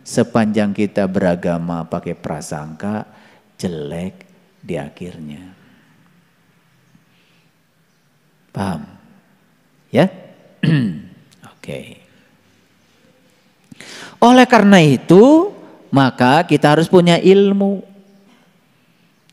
sepanjang kita beragama pakai prasangka, jelek di akhirnya. Paham? Ya? Oke. Oleh karena itu, maka kita harus punya ilmu.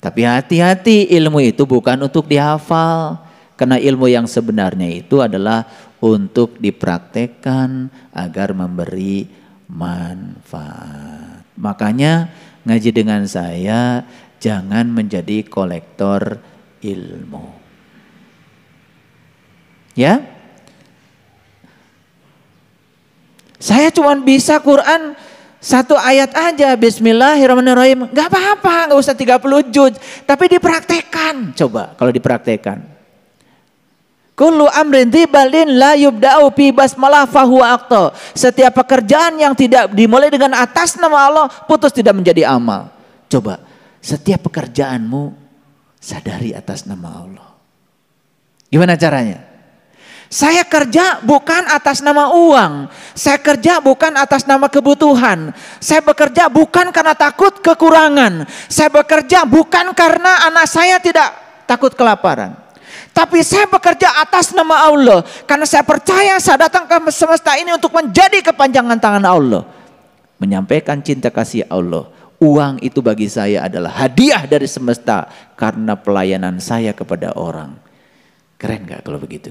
Tapi hati-hati, ilmu itu bukan untuk dihafal. Karena ilmu yang sebenarnya itu adalah untuk dipraktekkan agar memberi manfaat. Makanya ngaji dengan saya jangan menjadi kolektor ilmu. Ya? Saya cuma bisa Quran satu ayat aja, Bismillahirrahmanirrahim. Gak apa-apa, gak usah 30 juz. Tapi dipraktekkan, coba kalau dipraktekkan. Kullu amrin tibalin la yubda'u fi basmalah fahuwa aqta. Setiap pekerjaan yang tidak dimulai dengan atas nama Allah, putus tidak menjadi amal. Coba, setiap pekerjaanmu sadari atas nama Allah. Gimana caranya? Saya kerja bukan atas nama uang. Saya kerja bukan atas nama kebutuhan. Saya bekerja bukan karena takut kekurangan. Saya bekerja bukan karena anak saya tidak takut kelaparan. Tapi saya bekerja atas nama Allah. Karena saya percaya saya datang ke semesta ini untuk menjadi kepanjangan tangan Allah. Menyampaikan cinta kasih Allah. Uang itu bagi saya adalah hadiah dari semesta. Karena pelayanan saya kepada orang. Keren gak kalau begitu?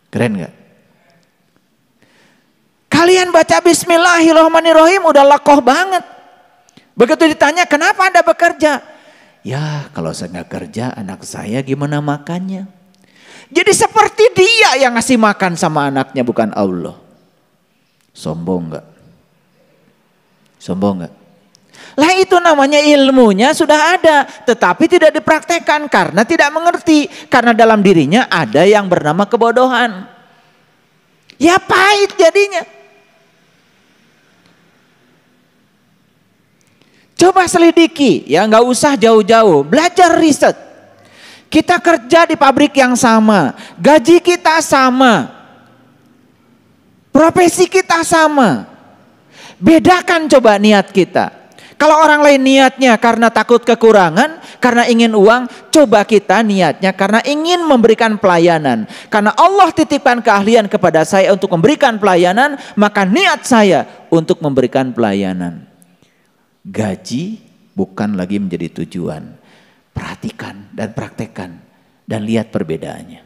Keren gak? Kalian baca Bismillahirrahmanirrahim udah lakoh banget. Begitu ditanya kenapa Anda bekerja? Ya kalau saya gak kerja anak saya gimana makannya? Jadi seperti dia yang ngasih makan sama anaknya bukan Allah. Sombong gak? Sombong gak? Lah itu namanya ilmunya sudah ada. Tetapi tidak dipraktekkan karena tidak mengerti. Karena dalam dirinya ada yang bernama kebodohan. Ya pahit jadinya. Coba selidiki, ya nggak usah jauh-jauh. Belajar riset. Kita kerja di pabrik yang sama. Gaji kita sama. Profesi kita sama. Bedakan coba niat kita. Kalau orang lain niatnya karena takut kekurangan, karena ingin uang, coba kita niatnya karena ingin memberikan pelayanan. Karena Allah titipkan keahlian kepada saya untuk memberikan pelayanan, maka niat saya untuk memberikan pelayanan. Gaji bukan lagi menjadi tujuan. Perhatikan dan praktekkan dan lihat perbedaannya.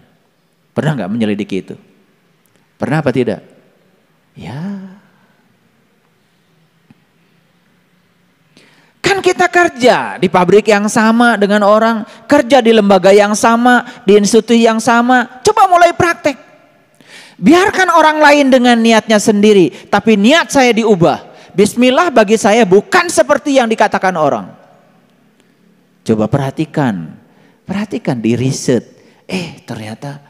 Pernah nggak menyelidiki itu? Pernah apa tidak? Ya. Kan kita kerja di pabrik yang sama dengan orang, kerja di lembaga yang sama, di institusi yang sama. Coba mulai praktek. Biarkan orang lain dengan niatnya sendiri, tapi niat saya diubah. Bismillah bagi saya bukan seperti yang dikatakan orang. Coba perhatikan, perhatikan di riset. Ternyata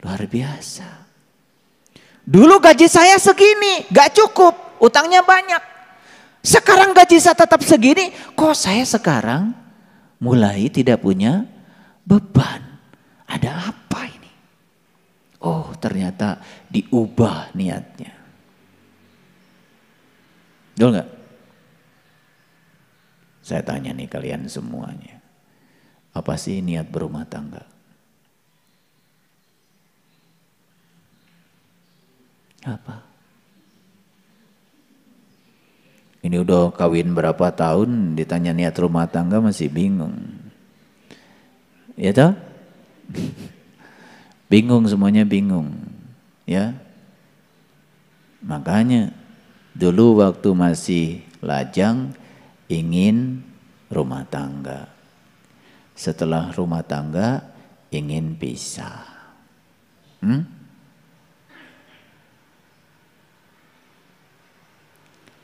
luar biasa. Dulu gaji saya segini, gak cukup, utangnya banyak. Sekarang gaji saya tetap segini, kok saya sekarang mulai tidak punya beban. Ada apa ini? Oh ternyata diubah niatnya. Betul gak? Saya tanya nih kalian semuanya. Apa sih niat berumah tangga? Apa? Ini udah kawin berapa tahun ditanya niat rumah tangga masih bingung. Ya toh? Bingung semuanya bingung. Ya. Makanya dulu waktu masih lajang ingin rumah tangga. Setelah rumah tangga ingin pisah.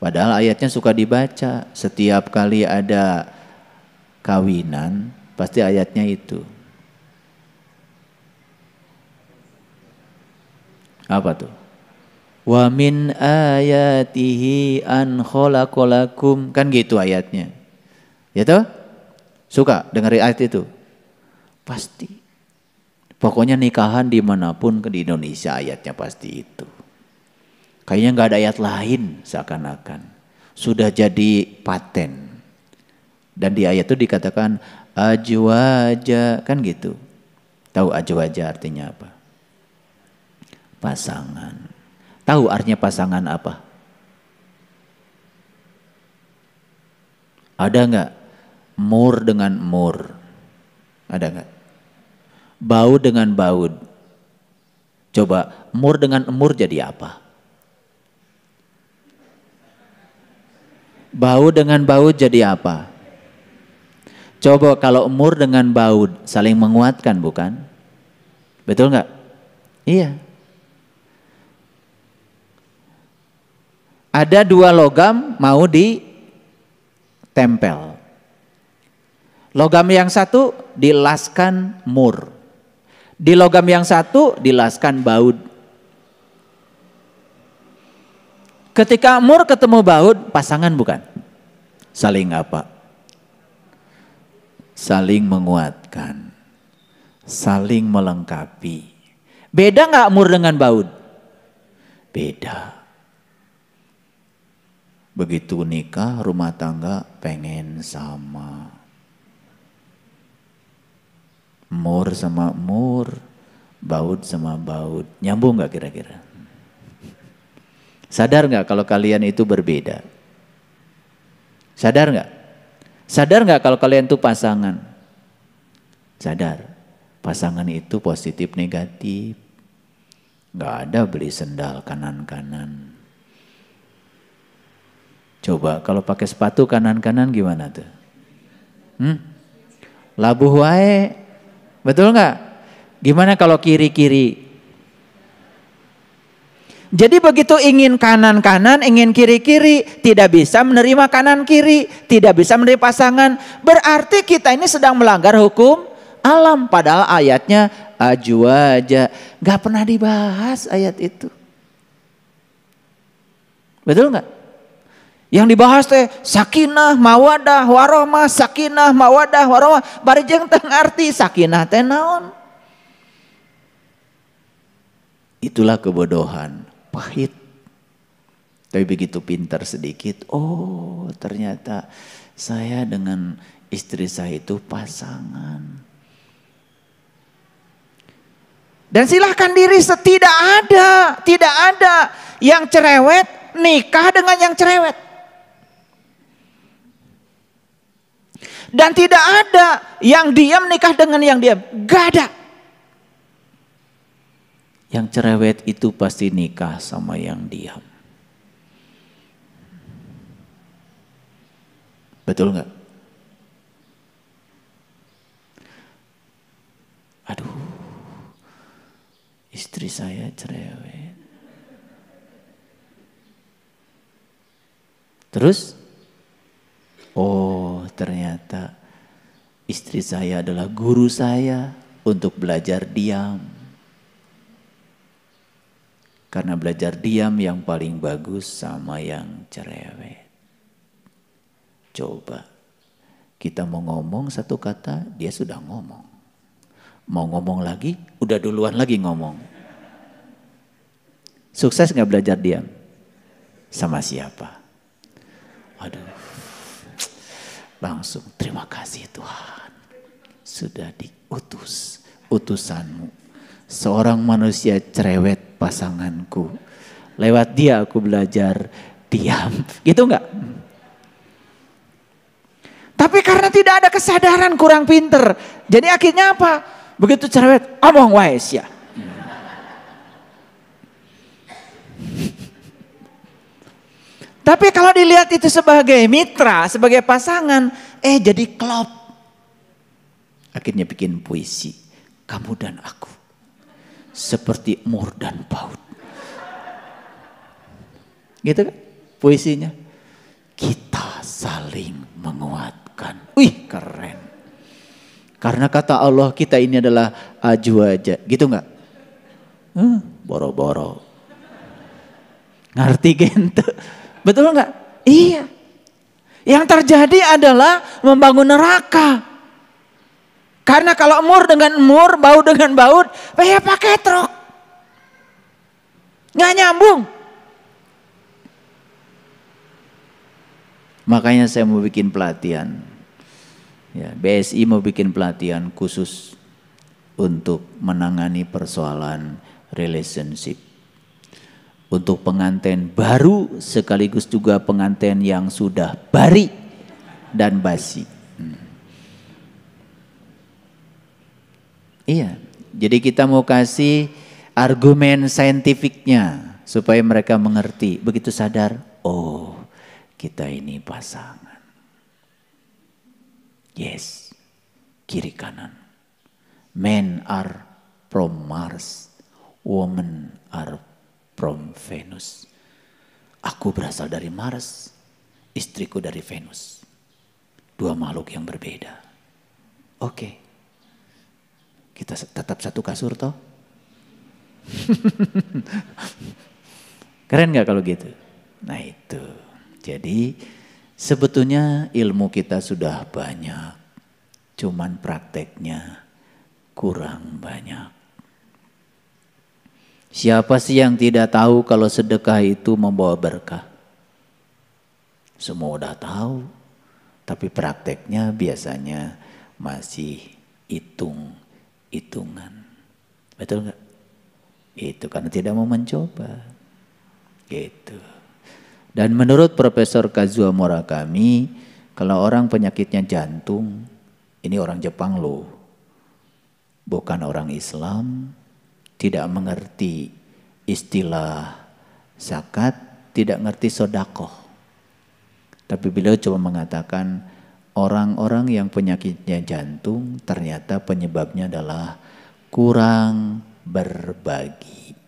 Padahal ayatnya suka dibaca. Setiap kali ada kawinan, pasti ayatnya itu. Apa tuh? Wa min ayatihi an khalaqalakum. Kan gitu ayatnya. Ya toh? Suka dengerin ayat itu? Pasti. Pokoknya nikahan dimanapun di Indonesia ayatnya pasti itu. Kayaknya gak ada ayat lain seakan-akan. sudah jadi paten. Dan di ayat itu dikatakan ajwaja, kan gitu. Tahu ajwaja artinya apa? Pasangan. Tahu artinya pasangan apa? Ada nggak? Mur dengan mur. Ada nggak? Baud dengan baud. Coba mur dengan mur jadi apa? Baud dengan baud jadi apa? Coba kalau mur dengan baud saling menguatkan, bukan? Betul nggak? Iya. Ada dua logam mau ditempel. Logam yang satu dilaskan mur. Di logam yang satu dilaskan baud. Ketika mur ketemu baud, pasangan bukan? Saling apa? Saling menguatkan. Saling melengkapi. Beda nggak mur dengan baud? Beda. Begitu nikah, rumah tangga pengen sama. Mur sama mur, baud sama baud. Nyambung nggak kira-kira? Sadar nggak kalau kalian itu berbeda? Sadar nggak? Sadar nggak kalau kalian itu pasangan? Sadar. Pasangan itu positif negatif. Nggak ada beli sendal kanan-kanan. Coba kalau pakai sepatu kanan-kanan gimana tuh? Labuh wae. Betul nggak? Gimana kalau kiri-kiri? Jadi begitu ingin kanan-kanan, ingin kiri-kiri, tidak bisa menerima kanan-kiri, tidak bisa menerima pasangan. Berarti kita ini sedang melanggar hukum alam. Padahal ayatnya ajwaja. Gak pernah dibahas ayat itu. Betul nggak? Yang dibahas teh sakinah, mawadah, warohmah, sakinah, mawadah, warohmah. Bari jeung teu ngarti sakinah teh naon? Itulah kebodohan, pahit. Tapi begitu pintar sedikit, oh ternyata saya dengan istri saya itu pasangan. Dan silahkan diri, tidak ada yang cerewet nikah dengan yang cerewet. Dan tidak ada yang diam nikah dengan yang diam. Gak ada. Yang cerewet itu pasti nikah sama yang diam. Betul nggak? Aduh, istri saya cerewet. Terus? Oh, ternyata istri saya adalah guru saya untuk belajar diam. Karena belajar diam yang paling bagus sama yang cerewet. Coba, kita mau ngomong satu kata, dia sudah ngomong. Mau ngomong lagi, udah duluan lagi ngomong. Sukses gak belajar diam? Sama siapa? Aduh. Langsung terima kasih Tuhan. Sudah diutus utusanmu. Seorang manusia cerewet pasanganku. Lewat dia aku belajar diam. Gitu enggak? Tapi karena tidak ada kesadaran, kurang pinter. Jadi akhirnya apa? Begitu cerewet, omong wae sia. Tapi kalau dilihat itu sebagai mitra, sebagai pasangan, jadi klop. Akhirnya bikin puisi. Kamu dan aku seperti mur dan baud. Gitu kan puisinya. Kita saling menguatkan. Wih, keren. Karena kata Allah kita ini adalah ajwaja. Gitu enggak? Boro-boro. Ngerti gente? Betul enggak? Iya. Yang terjadi adalah membangun neraka. Karena kalau mur dengan mur, baud dengan baud, ya pakai truk. Nggak nyambung. Makanya saya mau bikin pelatihan. Ya, BSI mau bikin pelatihan khusus untuk menangani persoalan relationship. Untuk pengantin baru sekaligus juga pengantin yang sudah bari dan basi. Iya, jadi kita mau kasih argumen saintifiknya supaya mereka mengerti. Begitu sadar, oh kita ini pasangan. Yes, kiri kanan. Men are from Mars, women are from Venus. Aku berasal dari Mars, istriku dari Venus. Dua makhluk yang berbeda. Oke. Kita tetap satu kasur toh? Keren gak kalau gitu? Nah itu. Jadi sebetulnya ilmu kita sudah banyak. Cuman prakteknya kurang banyak. Siapa sih yang tidak tahu kalau sedekah itu membawa berkah? Semua udah tahu, tapi prakteknya biasanya masih hitung-hitungan. Betul nggak? Itu karena tidak mau mencoba. Gitu. Dan menurut Profesor Kazuo Murakami, kalau orang penyakitnya jantung, ini orang Jepang loh, bukan orang Islam, tidak mengerti istilah zakat, tidak ngerti sodakoh. Tapi beliau cuma mengatakan orang-orang yang penyakitnya jantung ternyata penyebabnya adalah kurang berbagi.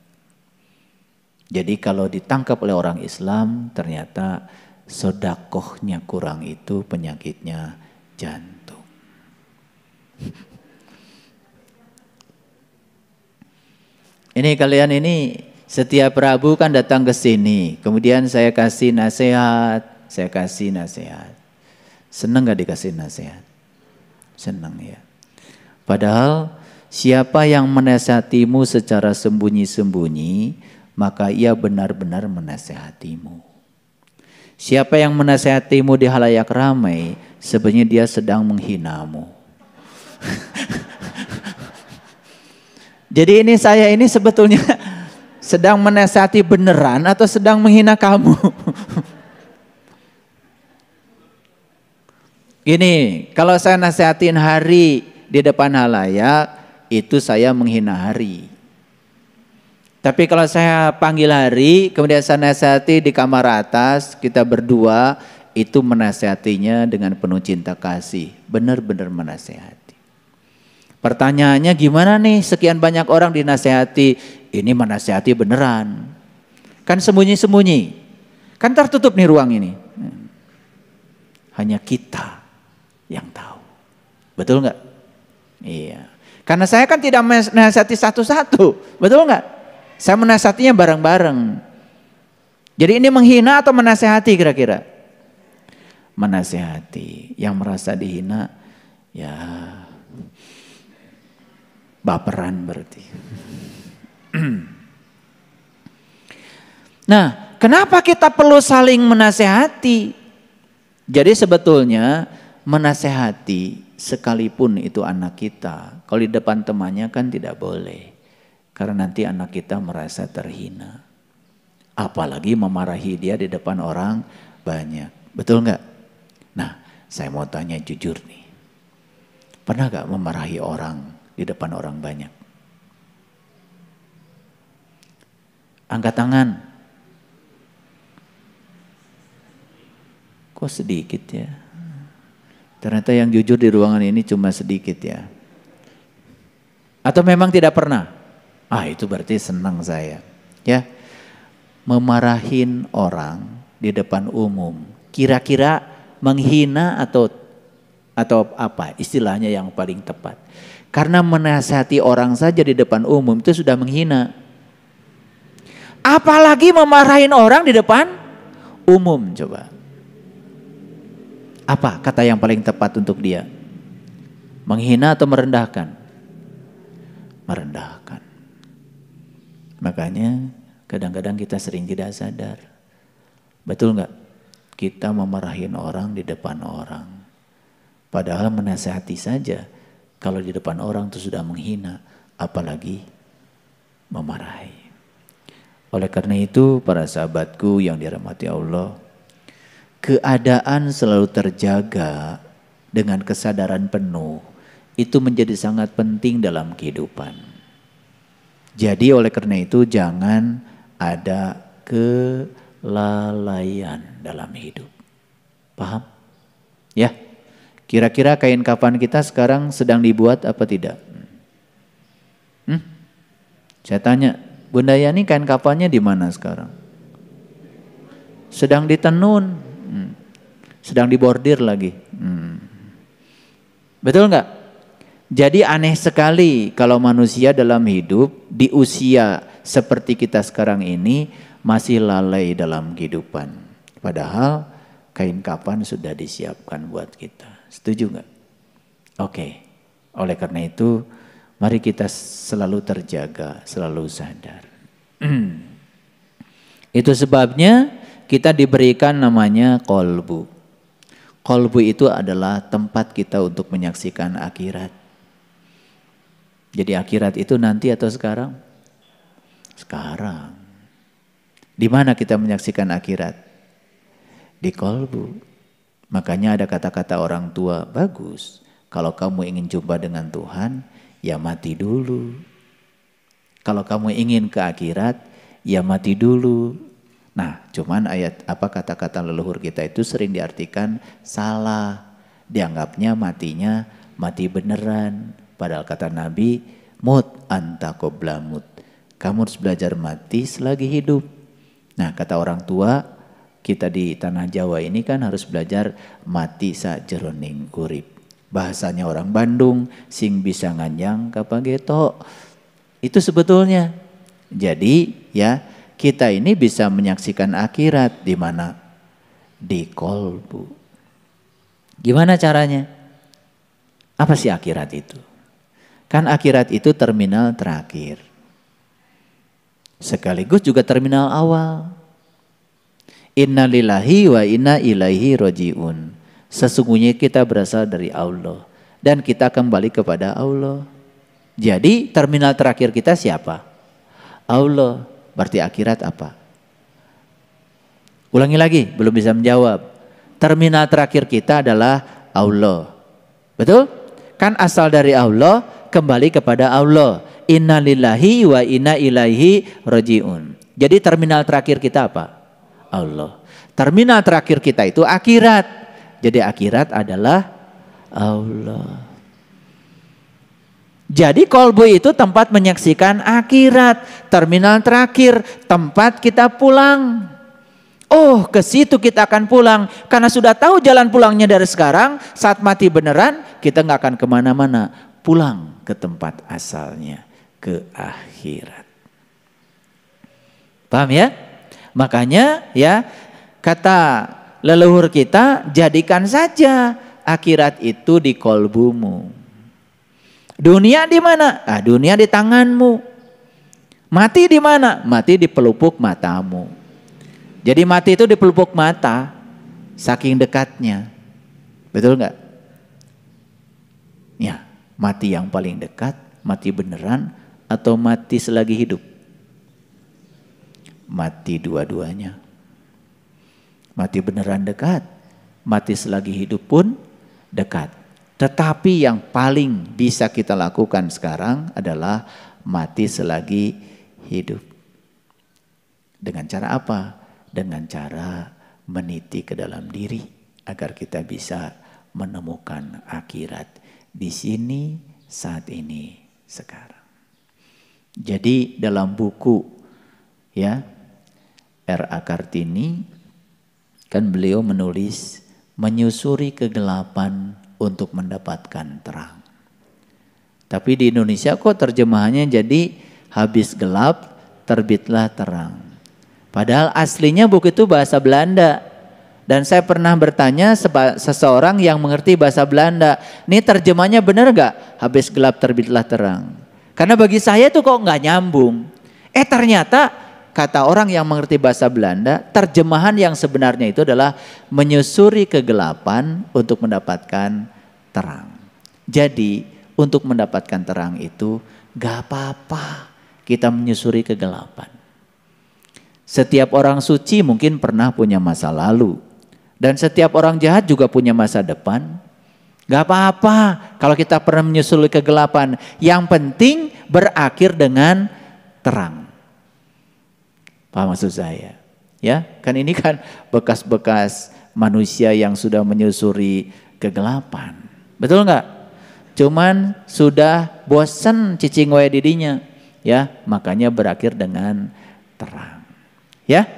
Jadi kalau ditangkap oleh orang Islam ternyata sodakohnya kurang, itu penyakitnya jantung. Ini kalian ini setiap Rabu kan datang ke sini. Kemudian saya kasih nasihat. Senang gak dikasih nasihat? Senang ya. Padahal siapa yang menasihatimu secara sembunyi-sembunyi, maka ia benar-benar menasihatimu. Siapa yang menasihatimu di halayak ramai, sebenarnya dia sedang menghinamu. Jadi ini saya ini sebetulnya sedang menasihati beneran atau sedang menghina kamu? Gini, kalau saya nasihatin Hari di depan halayak, itu saya menghina Hari. Tapi kalau saya panggil Hari, kemudian saya nasihati di kamar atas, kita berdua, itu menasihatinya dengan penuh cinta kasih. Benar-benar menasihati. Pertanyaannya gimana nih, sekian banyak orang dinasehati, ini menasehati beneran. Kan sembunyi-sembunyi, kan tertutup nih ruang ini. Hanya kita yang tahu. Betul nggak? Iya. Karena saya kan tidak menasehati satu-satu, betul nggak? Saya menasehatinya bareng-bareng. Jadi ini menghina atau menasehati kira-kira? Menasehati. Yang merasa dihina, ya baperan berarti. Nah, kenapa kita perlu saling menasehati? Jadi sebetulnya menasehati sekalipun itu anak kita, kalau di depan temannya kan tidak boleh. Karena nanti anak kita merasa terhina. Apalagi memarahi dia di depan orang banyak. Betul nggak? Nah, saya mau tanya jujur nih. Pernah nggak memarahi orang di depan orang banyak? Angkat tangan. Kok sedikit ya? Ternyata yang jujur di ruangan ini cuma sedikit ya. Atau memang tidak pernah? Ah, itu berarti senang saya. Ya. Memarahin orang di depan umum, kira-kira menghina atau apa istilahnya yang paling tepat? Karena menasihati orang saja di depan umum itu sudah menghina. Apalagi memarahin orang di depan umum, coba. Apa kata yang paling tepat untuk dia? Menghina atau merendahkan? Merendahkan. Makanya kadang-kadang kita sering tidak sadar. Betul nggak? kita memarahin orang di depan orang. Padahal menasihati saja, kalau di depan orang itu sudah menghina, apalagi memarahi. Oleh karena itu para sahabatku yang dirahmati Allah, keadaan selalu terjaga dengan kesadaran penuh itu menjadi sangat penting dalam kehidupan. Jadi oleh karena itu jangan ada kelalaian dalam hidup. Paham? Ya. Kira-kira kain kafan kita sekarang sedang dibuat apa tidak? Saya tanya, Bunda Yani kain kafannya di mana sekarang? Sedang ditenun, sedang dibordir lagi. Betul nggak? Jadi aneh sekali kalau manusia dalam hidup di usia seperti kita sekarang ini masih lalai dalam kehidupan. Padahal kain kafan sudah disiapkan buat kita. Setuju nggak? Oke. Oleh karena itu, mari kita selalu terjaga, selalu sadar. Itu sebabnya kita diberikan namanya kolbu. Kolbu itu adalah tempat kita untuk menyaksikan akhirat. Jadi akhirat itu nanti atau sekarang? Sekarang. Di mana kita menyaksikan akhirat? Di kolbu. Makanya ada kata-kata orang tua, bagus. Kalau kamu ingin jumpa dengan Tuhan, ya mati dulu. Kalau kamu ingin ke akhirat, ya mati dulu. Nah, cuman kata-kata leluhur kita itu sering diartikan salah. Dianggapnya matinya mati beneran. Padahal kata Nabi, mut anta qabla mut. Kamu harus belajar mati selagi hidup. Nah, kata orang tua, kita di tanah Jawa ini kan harus belajar mati sajroning urip. Bahasanya orang Bandung, sing bisa nganyang kapageto. Itu sebetulnya. Jadi ya kita ini bisa menyaksikan akhirat di mana? Di kolbu. Gimana caranya? Apa sih akhirat itu? Kan akhirat itu terminal terakhir. Sekaligus juga terminal awal. Inna lillahi wa inna ilaihi roji'un. Sesungguhnya kita berasal dari Allah. Dan kita kembali kepada Allah. Jadi terminal terakhir kita siapa? Allah. Berarti akhirat apa? Ulangi lagi, belum bisa menjawab. Terminal terakhir kita adalah Allah. Betul? Kan asal dari Allah, kembali kepada Allah. Inna lillahi wa inna ilaihi roji'un. Jadi terminal terakhir kita apa? Allah. Terminal terakhir kita itu akhirat. Jadi akhirat adalah Allah. Jadi kolbu itu tempat menyaksikan akhirat. Terminal terakhir, tempat kita pulang. Oh, ke situ kita akan pulang. Karena sudah tahu jalan pulangnya dari sekarang, saat mati beneran, kita nggak akan kemana-mana. Pulang ke tempat asalnya, ke akhirat. Paham ya? Makanya ya kata leluhur kita, jadikan saja akhirat itu di kolbumu. Dunia di mana? Ah, dunia di tanganmu. Mati di mana? Mati di pelupuk matamu. Jadi mati itu di pelupuk mata, saking dekatnya. Betul nggak? Ya, mati yang paling dekat, mati beneran atau mati selagi hidup? Mati dua-duanya. Mati beneran dekat, mati selagi hidup pun dekat. Tetapi yang paling bisa kita lakukan sekarang adalah mati selagi hidup. Dengan cara apa? Dengan cara meniti ke dalam diri agar kita bisa menemukan akhirat di sini, saat ini, sekarang. Jadi dalam buku ya R.A. Kartini kan beliau menulis menyusuri kegelapan untuk mendapatkan terang. Tapi di Indonesia kok terjemahannya jadi habis gelap terbitlah terang. Padahal aslinya buku itu bahasa Belanda. Dan saya pernah bertanya seseorang yang mengerti bahasa Belanda, ini terjemahnya benar gak? Habis gelap terbitlah terang. Karena bagi saya itu kok gak nyambung. Ternyata kata orang yang mengerti bahasa Belanda, terjemahan yang sebenarnya itu adalah menyusuri kegelapan untuk mendapatkan terang. Jadi untuk mendapatkan terang itu gak apa-apa kita menyusuri kegelapan. Setiap orang suci mungkin pernah punya masa lalu. Dan setiap orang jahat juga punya masa depan. Gak apa-apa kalau kita pernah menyusuri kegelapan. Yang penting berakhir dengan terang. Paham maksud saya? Ya, kan ini kan bekas-bekas manusia yang sudah menyusuri kegelapan. Betul nggak? Cuman sudah bosan cicing wae didinya. Ya, makanya berakhir dengan terang. Ya.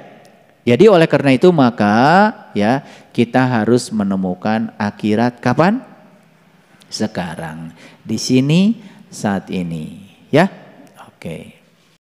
Jadi oleh karena itu maka ya kita harus menemukan akhirat kapan? Sekarang, di sini, saat ini, ya. Oke.